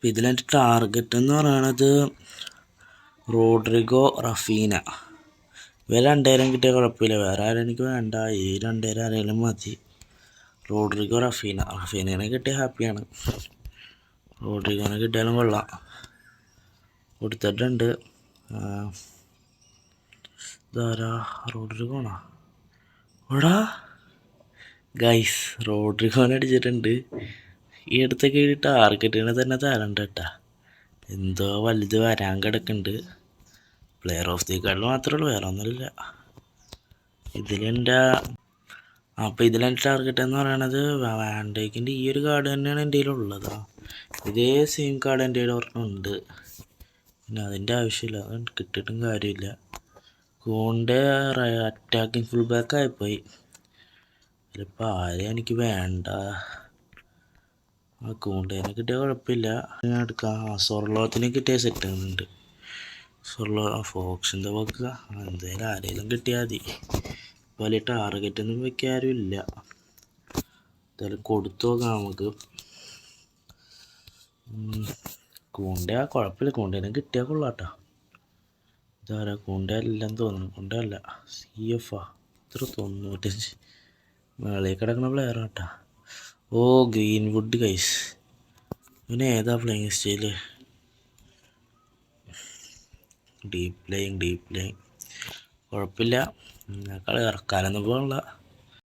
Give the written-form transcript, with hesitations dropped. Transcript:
ഇതിലെൻ്റെ target എന്ന് പറയണത് Rodrigo, Raphinha. ഇവർ രണ്ടുപേരും കിട്ടിയാൽ കുഴപ്പമില്ല. വേറെ ആരും എനിക്ക് വേണ്ട. ഈ രണ്ടുപേരും ആരെങ്കിലും മതി. റോഡ്രിഗോ, റഫീനേനെ കിട്ടിയാൽ ഹാപ്പിയാണ്. റോഡ്രിഗോനെ കിട്ടിയാലും കൊള്ളാം. കൊടുത്തിട്ടുണ്ട്. ഇതാരാ? റോഡ്രിഗോണോ? എടാ ഗൈസ്, റോഡ്രിഗോനെ അടിച്ചിട്ടുണ്ട്. ഈ അടുത്തൊക്കെ ടാർഗറ്റിനെ തന്നെ തരണ്ട കേട്ടാ. എന്തോ വലുത് വരാൻ കിടക്കുന്നുണ്ട്. പ്ലെയർ ഓഫ് ദി കാർഡിൽ മാത്രമേ ഉള്ളൂ, വേറെ ഒന്നുമില്ല. ഇതിലെൻ്റെ ടാർഗറ്റ് എന്ന് പറയണത് വാൻഡൈക്കിൻ്റെ ഈ ഒരു കാർഡ് തന്നെയാണ് എൻ്റെ കയ്യിലുള്ളത്. ഇതേ സെയിം കാർഡ് എൻ്റെ കയ്യിൽ ഒരെണ്ണമുണ്ട്. പിന്നെ അതിൻ്റെ ആവശ്യമില്ല, അത് കിട്ടിയിട്ടും കാര്യമില്ല. കൂണ്ടെ അറ്റാക്കിങ് ഫുൾ ബാക്ക് ആയിപ്പോയി. അതിലിപ്പോൾ ആരെയും എനിക്ക് വേണ്ട. കൂണ്ടേനെ കിട്ടിയാൽ കുഴപ്പമില്ല, ഞാൻ എടുക്കാം. സ്വർലോകത്തിനെ കിട്ടിയ സെറ്റ് ഉണ്ട്. ഫോക്സിൻ്റെ വെക്കുക, എന്തായാലും ആരെങ്കിലും കിട്ടിയാൽ മതി. വലിയ ടാർഗറ്റൊന്നും വെക്കാൻ ആരും ഇല്ല. എന്തായാലും കൊടുത്തു നോക്കാം നമുക്ക്. കുഴപ്പമില്ല, കൂണ്ടേനെ കിട്ടിയാൽ കൊള്ളാട്ടോ. ഇതാരാ? കൂണ്ടല്ലെന്ന് തോന്നുന്നു. കൂണ്ടല്ല, CF ഇത്ര 95 മേളയിൽ കിടക്കുന്ന പ്ലെയർ ആട്ടാ. ഓ, ഗ്രീൻവുഡ് ഗൈസ്. ഇവന് ഏതാ പ്ലേയിങ് സ്റ്റൈല്? Deep playing. കുഴപ്പമില്ല, കളി ഇറക്കാനൊന്നും പോകണില്ല.